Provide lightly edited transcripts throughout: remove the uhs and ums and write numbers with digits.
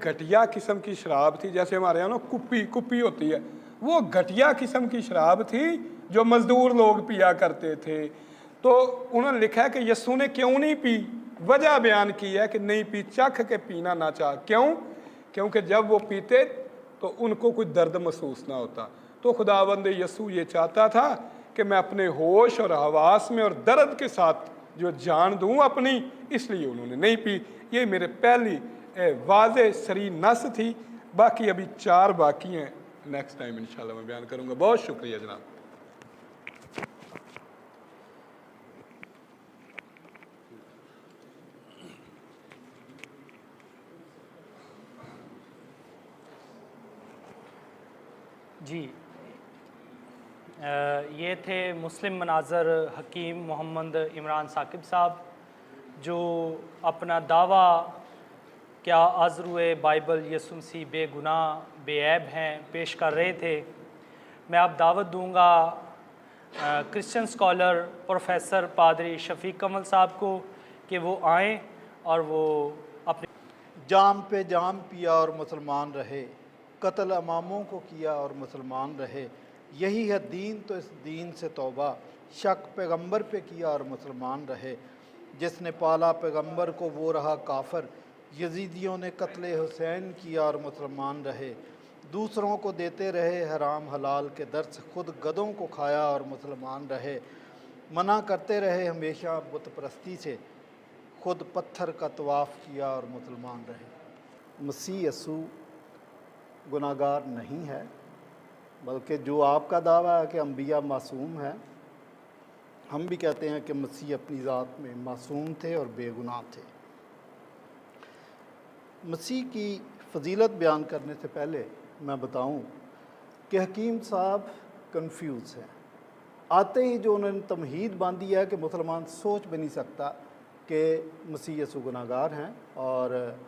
घटिया किस्म की शराब थी, जैसे हमारे यहाँ ना कुप्पी कुप्पी होती है, वो घटिया किस्म की शराब थी जो मजदूर लोग पिया करते थे। तो उन्होंने लिखा है कि यस्सु ने क्यों नहीं पी, वजह बयान की है कि नहीं पी, चख के पीना ना चाह। क्यों? क्योंकि जब वो पीते तो उनको कुछ दर्द महसूस ना होता। तो खुदावंद यस्सु ये चाहता था कि मैं अपने होश और हवास में और दर्द के साथ जो जान दूं अपनी, इसलिए उन्होंने नहीं पी। ये मेरे पहली वाज़े सरी नस थी। बाकी अभी 4 बाकी हैं, नेक्स्ट टाइम इंशाल्लाह मैं बयान करूंगा। बहुत शुक्रिया जनाब। जी, ये थे मुस्लिम मनाज़र हकीम मोहम्मद इमरान साकिब साहब, जो अपना दावा क्या आज़रुए बाइबल यीशु मसीह बेगुनाह बेऐब हैं पेश कर रहे थे। मैं अब दावत दूंगा क्रिश्चियन स्कॉलर प्रोफेसर पादरी शफीक कमल साहब को कि वो आएँ और वो अपने जाम पे जाम पिया और मुसलमान रहे, कत्ल अमामों को किया और मुसलमान रहे, यही है दीन तो इस दीन से तौबा, शक पैगंबर पे किया और मुसलमान रहे, जिसने पाला पैगंबर को वो रहा काफर, यजीदियों ने कत्ल हुसैन किया और मुसलमान रहे, दूसरों को देते रहे हराम हलाल के दर्स, खुद गधों को खाया और मुसलमान रहे, मना करते रहे हमेशा बुत परस्ती से, खुद पत्थर का तवाफ़ किया और मुसलमान रहे। मसीह यस्सु गुनाहगार नहीं है, बल्कि जो आपका दावा है कि अंबिया मासूम है, हम भी कहते हैं कि मसीह अपनी ज़ात में मासूम थे और बेगुनाह थे। मसीह की फजीलत बयान करने से पहले मैं बताऊं कि हकीम साहब कंफ्यूज हैं। आते ही जो उन्होंने तमहीद बांधी है कि मुसलमान सोच भी नहीं सकता कि मसीह यीशु गुनाहगार हैं, और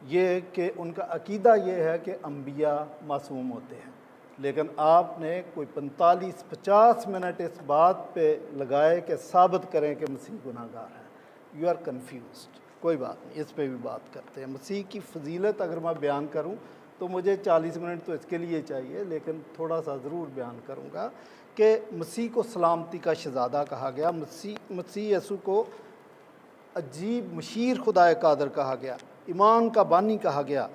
ये कि उनका अकीदा ये है कि अंबिया मासूम होते हैं। लेकिन आपने कोई 45-50 मिनट इस बात पे लगाए कि साबित करें कि मसीह गुनाहगार हैं। You are confused. कोई बात नहीं, इस पे भी बात करते हैं। मसीह की फजीलत अगर मैं बयान करूं तो मुझे 40 मिनट तो इसके लिए चाहिए, लेकिन थोड़ा सा ज़रूर बयान करूंगा कि मसीह को सलामती का शहज़ादा कहा गया, मसीह यीशु को अजीब मशीर खुदाए कादर कहा गया, ईमान का बानी कहा गया,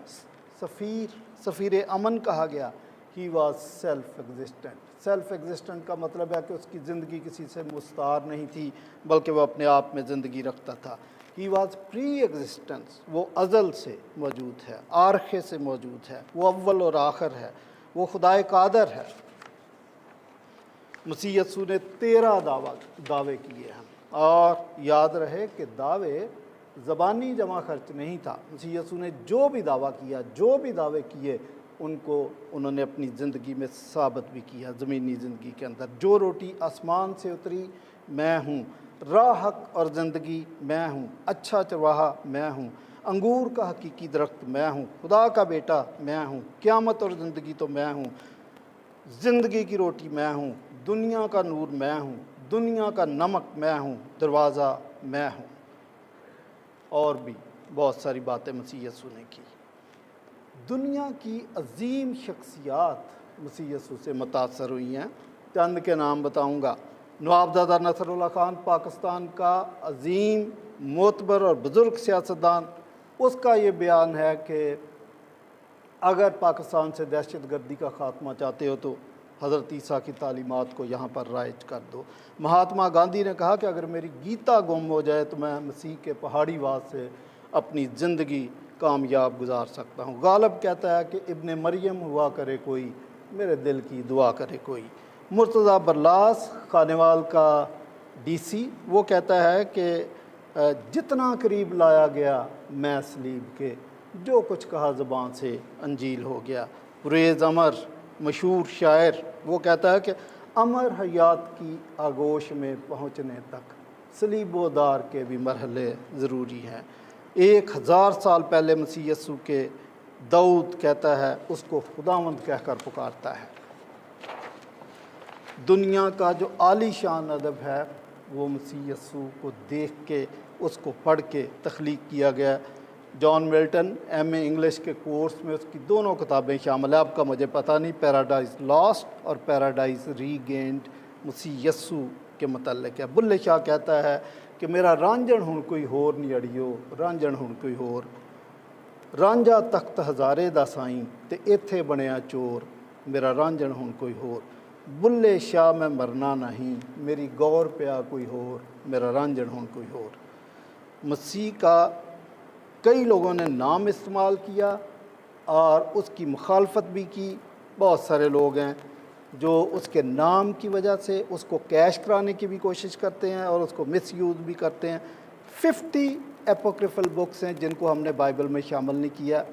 सफ़ीर अमन कहा गया। He was self existent. Self existent का मतलब है कि उसकी ज़िंदगी किसी से मुस्तार नहीं थी, बल्कि वह अपने आप में ज़िंदगी रखता था। ही वॉज प्री एग्जिस्टेंस, वो अज़ल से मौजूद है, आरखे से मौजूद है, वो अव्वल और आखिर है, वो खुदाए कादर है। मसीह यीशु ने 13 दावे किए हैं, और याद रहे कि दावे ज़बानी जमा खर्च नहीं था। मसीह यीशु ने जो भी दावा किया, जो भी दावे किए, उनको उन्होंने अपनी ज़िंदगी में साबित भी किया। ज़मीनी ज़िंदगी के अंदर, जो रोटी आसमान से उतरी मैं हूँ, राह हक और ज़िंदगी मैं हूँ, अच्छा चरवाहा मैं हूँ, अंगूर का हकीकी दरख्त मैं हूँ, खुदा का बेटा मैं हूँ, क़यामत और ज़िंदगी तो मैं हूँ, ज़िंदगी की रोटी मैं हूँ, दुनिया का नूर मैं हूँ, दुनिया का नमक मैं हूँ, दरवाज़ा मैं हूँ। और भी बहुत सारी बातें मसीह यीशु ने की। दुनिया की अजीम शख्सियात मसीह यीशु से मुतासर हुई हैं। चंद के नाम बताऊंगा। नवाबजादा नसरुल्लाह खान, पाकिस्तान का अजीम मोतबर और बुज़ुर्ग सियासतदान, उसका ये बयान है कि अगर पाकिस्तान से दहशत गर्दी का ख़ात्मा चाहते हो तो हज़रत ईसा की तालीमात को यहाँ पर राइज कर दो। महात्मा गांधी ने कहा कि अगर मेरी गीता गुम हो जाए तो मैं मसीह के पहाड़ी वाद से अपनी ज़िंदगी कामयाब गुजार सकता हूँ। गालिब कहता है कि इब्ने मरियम हुआ करे कोई, मेरे दिल की दुआ करे कोई। मुर्तज़ा बरलास, खानेवाल का DC, वो कहता है कि जितना करीब लाया गया मैं सलीब के, जो कुछ कहा ज़बान से अंजील हो गया। गुरेज़ अमर, मशहूर शायर, वो कहता है कि अमर हयात की आगोश में पहुँचने तक सलीबोदार के भी मरहले ज़रूरी हैं। 1000 साल पहले मसीह यीशु के दाऊद कहता है, उसको खुदावंद कहकर पुकारता है। दुनिया का जो आलीशान अदब है वो मसीह यीशु को देख के, उसको पढ़ के तख्लीक किया गया। जॉन मिल्टन एमए इंग्लिश के कोर्स में उसकी दोनों किताबें शामिल है। आपका मुझे पता नहीं, पैराडाइज लॉस्ट और पैराडाइज रीगेंड मसीह यस्सू के मतलब है। बुल्ले शाह कहता है कि मेरा रांझण हुण कोई होर नहीं अड़ियो, रांझण हुण कोई होर, रांझा तख्त हज़ारे दा साईं ते इत्थे बनिया चोर, मेरा रांझण हुण कोई होर, बुल्ले शाह मैं मरना नहीं, मेरी गौर पिया कोई होर, मेरा रांझण हुण कोई होर। मसीह का कई लोगों ने नाम इस्तेमाल किया और उसकी मुखालफत भी की। बहुत सारे लोग हैं जो उसके नाम की वजह से उसको कैश कराने की भी कोशिश करते हैं और उसको मिसयूज़ भी करते हैं। 50 एपोक्रिफल बुक्स हैं जिनको हमने बाइबल में शामिल नहीं किया।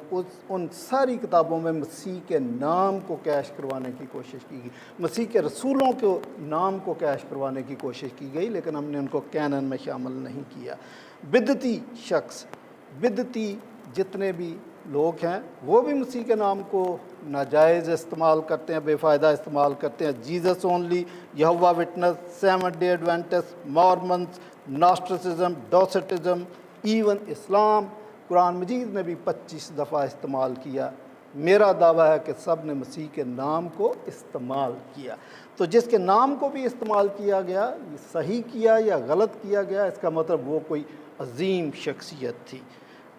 उन सारी किताबों में मसीह के नाम को कैश करवाने की कोशिश की गई, मसीह के रसूलों के नाम को कैश करवाने की कोशिश की गई, लेकिन हमने उनको कैनन में शामिल नहीं किया। बिदती शख्स, बिदती जितने भी लोग हैं वो भी मसीह के नाम को नाजायज़ इस्तेमाल करते हैं, बेफ़ायदा इस्तेमाल करते हैं। जीसस ओनली, यहोवा witness, seventh day adventist, Mormons, Gnosticism, Docetism, even Islam, कुरान मजीद ने भी 25 दफ़ा इस्तेमाल किया। मेरा दावा है कि सब ने मसीह के नाम को इस्तेमाल किया। तो जिसके नाम को भी इस्तेमाल किया गया, सही किया या गलत किया गया, इसका मतलब वो कोई अजीम शख्सियत थी।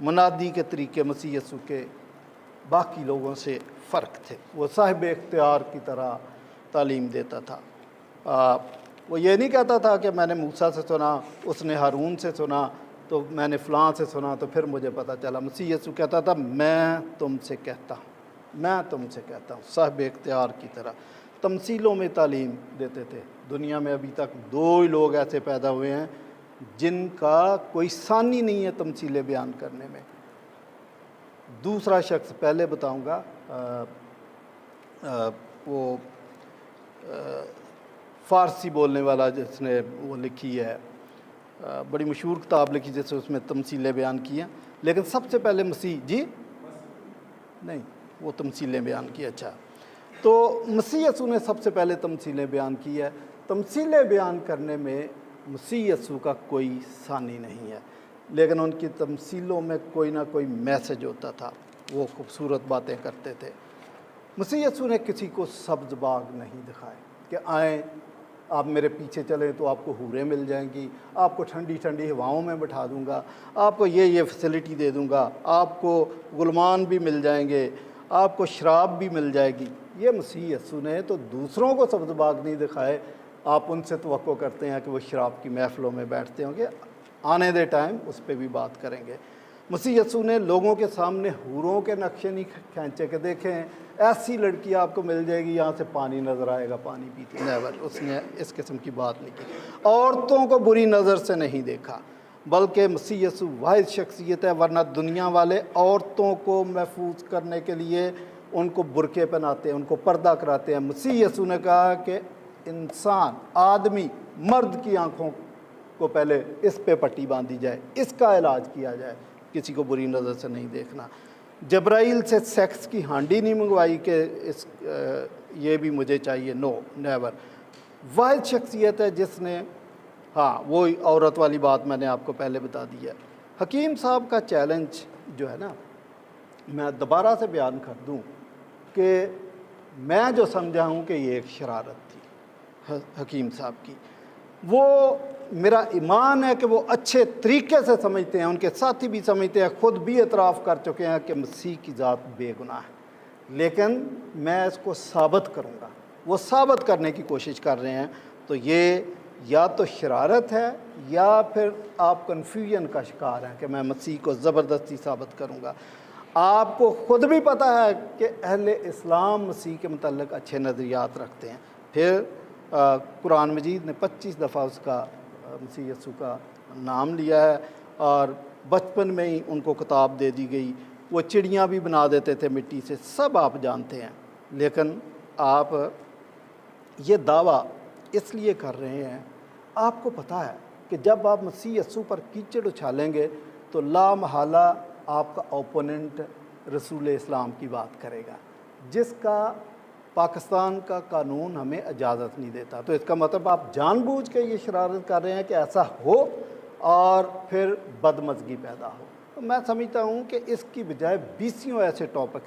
मुनादी के तरीके मसीह यस्सू के बाकी लोगों से फ़र्क थे। वो साहिब इख्तियार की तरह तालीम देता था। वो ये नहीं कहता था कि मैंने मूसा से सुना, उसने हारून से सुना, तो मैंने फ़लाँ से सुना तो फिर मुझे पता चला। मसीह यस्सू कहता था मैं तुमसे कहता हूँ, मैं तुमसे कहता हूँ, साहिब इख्तियार की तरह। तमसीलों में तालीम देते थे। दुनिया में अभी तक 2 ही लोग ऐसे पैदा हुए हैं जिनका कोई सानी नहीं है तमसीलें बयान करने में। दूसरा शख्स पहले बताऊंगा, वो फ़ारसी बोलने वाला जिसने वो लिखी है, बड़ी मशहूर किताब लिखी जिससे उसमें तमसीलें बयान की हैं। लेकिन सबसे पहले मसीह जी नहीं, वो तमसीलें बयान की। अच्छा, तो मसीह यस्सू ने सबसे पहले तमसीलें बयान की है। तमसीलें बयान करने में मसीह यस्सू का कोई सानी नहीं है, लेकिन उनकी तमसीलों में कोई ना कोई मैसेज होता था। वो खूबसूरत बातें करते थे। मसीह यस्सू ने किसी को सब्ज़ बाग नहीं दिखाए कि आएँ आप मेरे पीछे चलें तो आपको हूरें मिल जाएंगी, आपको ठंडी ठंडी हवाओं में बैठा दूंगा, आपको ये फैसिलिटी दे दूंगा, आपको गुलमान भी मिल जाएंगे, आपको शराब भी मिल जाएगी। ये मसीह यस्सू ने तो दूसरों को सब्ज़ बाग नहीं दिखाए। आप उनसे तवक्को करते हैं कि वो शराब की महफ़िलों में बैठते होंगे। आने दे टाइम उस पर भी बात करेंगे। मसीह यस्सू ने लोगों के सामने हूरों के नक्शे नहीं खींचे कि देखें ऐसी लड़की आपको मिल जाएगी, यहाँ से पानी नज़र आएगा, पानी पीती, नेवर। उसने इस किस्म की बात नहीं की। औरतों को बुरी नज़र से नहीं देखा, बल्कि मसीह यस्सू वाहिद शख्सियत है, वरना दुनिया वाले औरतों को महफूज करने के लिए उनको बुरके पहनाते हैं, उनको पर्दा कराते हैं। मसीह यस्सू ने कहा कि इंसान, आदमी, मर्द की आँखों को पहले इस पे पट्टी बांधी जाए, इसका इलाज किया जाए, किसी को बुरी नज़र से नहीं देखना। जब्राइल से सेक्स की हांडी नहीं मंगवाई कि ये भी मुझे चाहिए, नो, नेवर। वाहिद शख्सियत है जिसने, हाँ, वो औरत वाली बात मैंने आपको पहले बता दी है। हकीम साहब का चैलेंज जो है ना, मैं दोबारा से बयान कर दूं कि मैं जो समझा हूँ कि ये एक शरारत थी हकीम साहब की। वो मेरा ईमान है कि वो अच्छे तरीके से समझते हैं, उनके साथी भी समझते हैं, ख़ुद भी एतराफ़ कर चुके हैं कि मसीह की ज़ात बेगुनाह है। लेकिन मैं इसको साबित करूँगा, वो साबित करने की कोशिश कर रहे हैं। तो ये या तो शरारत है या फिर आप कन्फ्यूजन का शिकार हैं कि मैं मसीह को ज़बरदस्ती साबित करूँगा। आपको ख़ुद भी पता है कि अहले इस्लाम मसीह के मतलब अच्छे नज़रियात रखते हैं। फिर कुरान मजीद ने 25 दफ़ा उसका, मसीह यस्सू का नाम लिया है, और बचपन में ही उनको किताब दे दी गई। वो चिड़ियाँ भी बना देते थे मिट्टी से, सब आप जानते हैं। लेकिन आप ये दावा इसलिए कर रहे हैं, आपको पता है कि जब आप मसीह यस्सू पर कीचड़ उछालेंगे तो ला महला आपका ओपोनेंट रसूल इस्लाम की बात करेगा, जिसका पाकिस्तान का कानून हमें इजाज़त नहीं देता। तो इसका मतलब आप जानबूझ के ये शरारत कर रहे हैं कि ऐसा हो और फिर बदमज़गी पैदा हो। तो मैं समझता हूँ कि इसकी बजाय 20 ऐसे टॉपिक